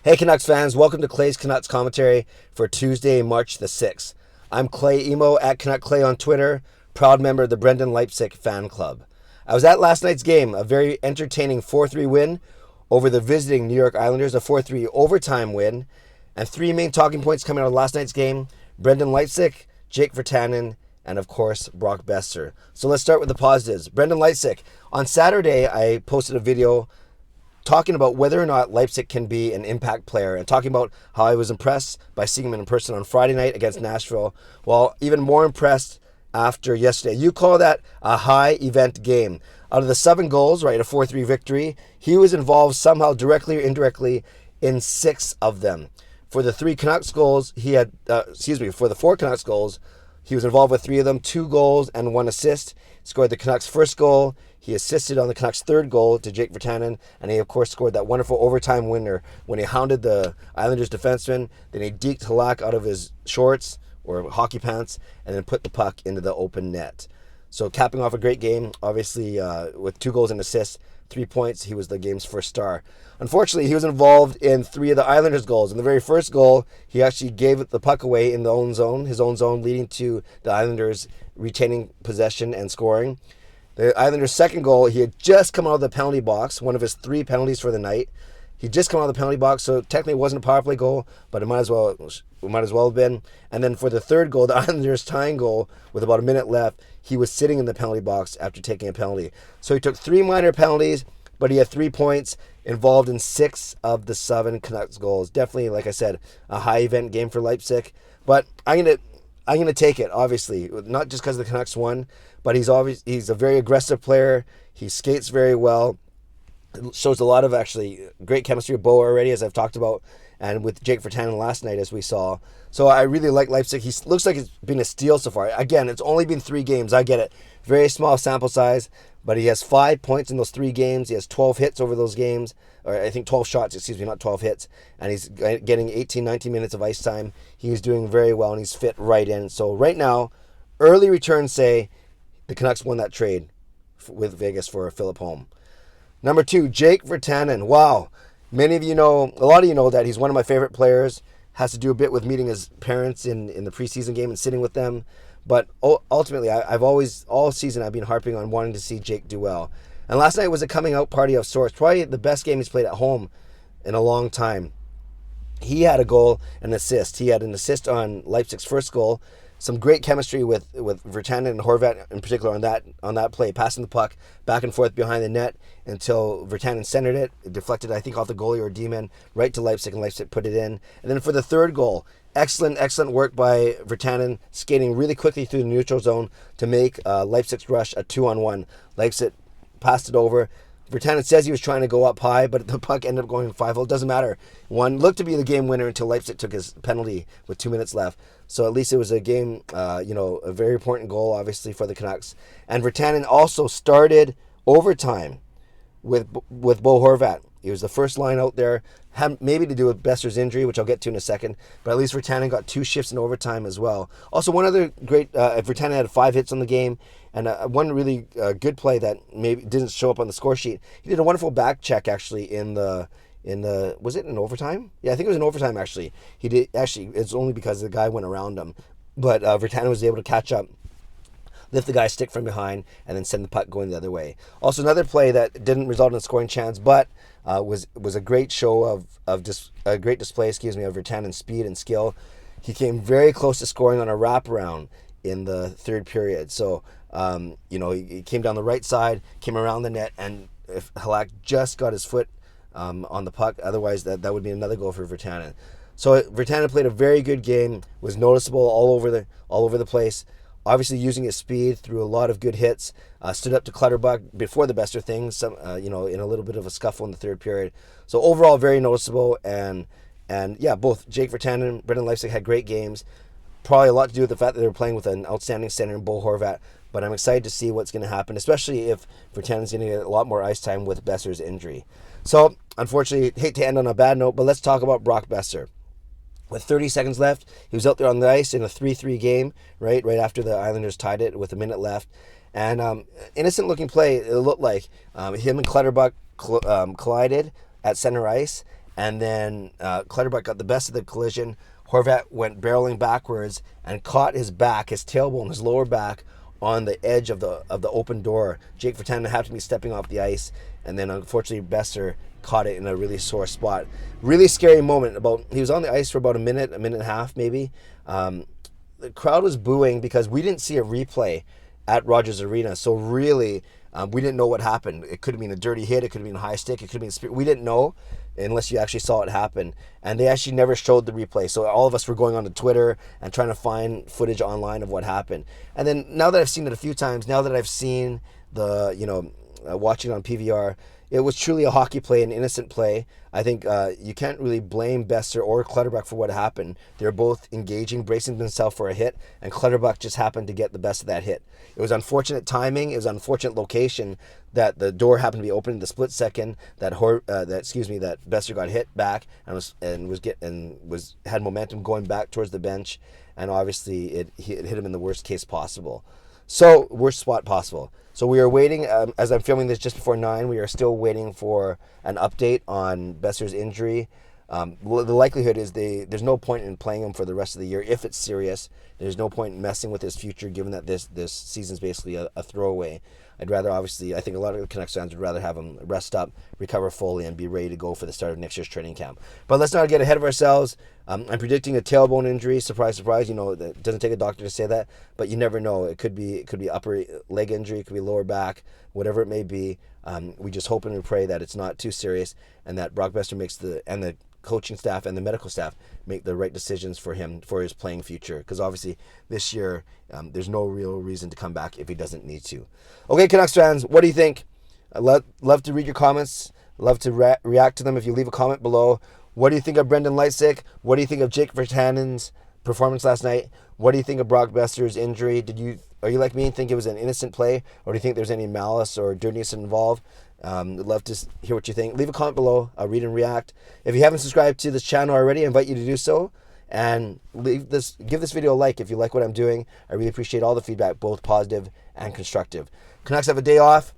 Hey Canucks fans, welcome to Clay's Canucks commentary for Tuesday, March the 6th. I'm Clay Emo at Canuck Clay on Twitter, proud member of the Brendan Leipsic fan club. I was at last night's game, a very entertaining 4-3 win over the visiting New York Islanders, a 4-3 overtime win, and three main talking points coming out of last night's game: Brendan Leipsic, Jake Virtanen, and of course, Brock Boeser. So let's start with the positives. Brendan Leipsic. On Saturday, I posted a video talking about whether or not Leipsic can be an impact player and talking about how I was impressed by seeing him in person on Friday night against Nashville. Well, even more impressed after yesterday. You call that a high event game. Out of the 7 goals, right, a 4-3 victory, he was involved somehow directly or indirectly in 6 of them. For the 4 Canucks goals, he was involved with 3 of them, 2 goals and 1 assist. Scored the Canucks' first goal. He assisted on the Canucks' third goal to Jake Virtanen, and he, of course, scored that wonderful overtime winner when he hounded the Islanders defenseman. Then he deked Halak out of his shorts or hockey pants and then put the puck into the open net. So capping off a great game, obviously with 2 goals and assists, 3 points, he was the game's first star. Unfortunately, he was involved in 3 of the Islanders' goals. In the very first goal, he actually gave the puck away in his own zone, leading to the Islanders retaining possession and scoring. The Islanders' second goal, he had just come out of the penalty box, one of his 3 penalties for the night. He just come out of the penalty box, so technically it wasn't a power play goal, but it might as well have been. And then for the third goal, the Islanders' tying goal, with about a minute left, he was sitting in the penalty box after taking a penalty. So he took 3 minor penalties, but he had 3 points, involved in 6 of the 7 Canucks goals. Definitely, like I said, a high event game for Leipsic. But I'm gonna take it, obviously, not just because the Canucks won, but he's a very aggressive player. He skates very well. It shows a lot of actually great chemistry with Bo already, as I've talked about, and with Jake Virtanen last night, as we saw. So I really like Leipsic. He looks like it's been a steal so far. Again, it's only been 3 games. I get it. Very small sample size, but he has 5 points in those 3 games. He has 12 hits over those games, or I think 12 shots, not 12 hits. And he's getting 18, 19 minutes of ice time. He's doing very well, and he's fit right in. So right now, early returns say the Canucks won that trade with Vegas for Philip Holm. Number 2, Jake Virtanen. Wow. A lot of you know that he's one of my favorite players. Has to do a bit with meeting his parents in the preseason game and sitting with them. But ultimately, all season I've been harping on wanting to see Jake do well. And last night was a coming out party of sorts. Probably the best game he's played at home in a long time. He had a goal and an assist. He had an assist on Leipzig's first goal. Some great chemistry with Virtanen and Horvat in particular on that play, passing the puck back and forth behind the net until Virtanen centered it. It deflected, I think, off the goalie or D-man right to Leipzig, and Leipzig put it in. And then for the third goal, excellent work by Virtanen, skating really quickly through the neutral zone to make Leipzig's rush a 2-on-1. Leipzig passed it over. Virtanen says he was trying to go up high, but the puck ended up going 5-0. Doesn't matter. One looked to be the game winner until Leipzig took his penalty with 2 minutes left. So at least it was a game, a very important goal, obviously, for the Canucks. And Virtanen also started overtime with Bo Horvat. He was the first line out there, had maybe to do with Boeser's injury, which I'll get to in a second. But at least Virtanen got 2 shifts in overtime as well. Also, one other great, Virtanen had 5 hits on the game, and one really good play that maybe didn't show up on the score sheet. He did a wonderful back check, actually, was it in overtime? Yeah, I think it was in overtime, actually. He did, actually, it's only because the guy went around him. But Virtanen was able to catch up, lift the guy's stick from behind, and then send the puck going the other way. Also, another play that didn't result in a scoring chance, but was a great show of a great display, of Virtanen's speed and skill. He came very close to scoring on a wraparound in the third period. So, he came down the right side, came around the net, and if Halak just got his foot on the puck, otherwise that would be another goal for Virtanen. So Virtanen played a very good game, was noticeable all over the place. Obviously using his speed through a lot of good hits, stood up to Clutterbuck before the Boeser thing, in a little bit of a scuffle in the third period. So overall, very noticeable, and both Jake Virtanen and Brendan Leipsic had great games. Probably a lot to do with the fact that they were playing with an outstanding center in Bo Horvat, but I'm excited to see what's going to happen, especially if Virtanen's going to get a lot more ice time with Boeser's injury. So, unfortunately, hate to end on a bad note, but let's talk about Brock Boeser. With 30 seconds left, he was out there on the ice in a 3-3 game, right after the Islanders tied it with a minute left. And innocent-looking play, it looked like. Him and Clutterbuck collided at center ice, and then Clutterbuck got the best of the collision. Horvat went barreling backwards and caught his back, his tailbone, his lower back, on the edge of the open door. Jake Virtanen happened to be stepping off the ice, and then unfortunately Boeser caught it in a really sore spot. Really scary moment. He was on the ice for about a minute and a half maybe. The crowd was booing because we didn't see a replay at Rogers Arena, so really we didn't know what happened. It could have been a dirty hit, it could have been a high stick, it could have been we didn't know unless you actually saw it happen. And they actually never showed the replay, so all of us were going on to Twitter and trying to find footage online of what happened. And then now that I've seen it a few times, now that I've seen watching it on PVR, it was truly a hockey play, an innocent play. I think you can't really blame Boeser or Clutterbuck for what happened. They're both engaging, bracing themselves for a hit, and Clutterbuck just happened to get the best of that hit. It was unfortunate timing. It was unfortunate location that the door happened to be open in the split second that Boeser got hit back and had momentum going back towards the bench, and obviously it hit him in the worst case possible. So, worst spot possible. So we are waiting, as I'm filming this just before 9, we are still waiting for an update on Boeser's injury. The likelihood is there's no point in playing him for the rest of the year if it's serious. There's no point in messing with his future given that this season's basically a throwaway. I think a lot of the Canucks fans would rather have him rest up, recover fully, and be ready to go for the start of next year's training camp. But let's not get ahead of ourselves. I'm predicting a tailbone injury. Surprise, surprise. It doesn't take a doctor to say that, but you never know. It could be upper leg injury, it could be lower back, whatever it may be. We just hope and we pray that it's not too serious and that Brock Boeser and the coaching staff and the medical staff make the right decisions for him for his playing future, because obviously this year there's no real reason to come back if he doesn't need to. Okay, Canucks fans, what do you think? I'd love to read your comments. Love to react to them if you leave a comment below. What do you think of Brendan Leipsic? What do you think of Jake Virtanen's performance last night? What do you think of Brock Boeser's injury? Are you like me and think it was an innocent play, or do you think there's any malice or dirtiness involved? I'd love to hear what you think. Leave a comment below. I'll read and react. If you haven't subscribed to this channel already, I invite you to do so. And give this video a like if you like what I'm doing. I really appreciate all the feedback, both positive and constructive. Canucks have a day off,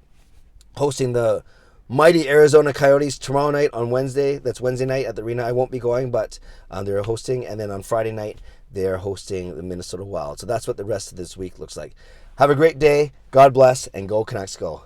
hosting the mighty Arizona Coyotes tomorrow night on Wednesday. That's Wednesday night at the arena. I won't be going, but they're hosting. And then on Friday night, they're hosting the Minnesota Wild. So that's what the rest of this week looks like. Have a great day. God bless, and go Canucks go.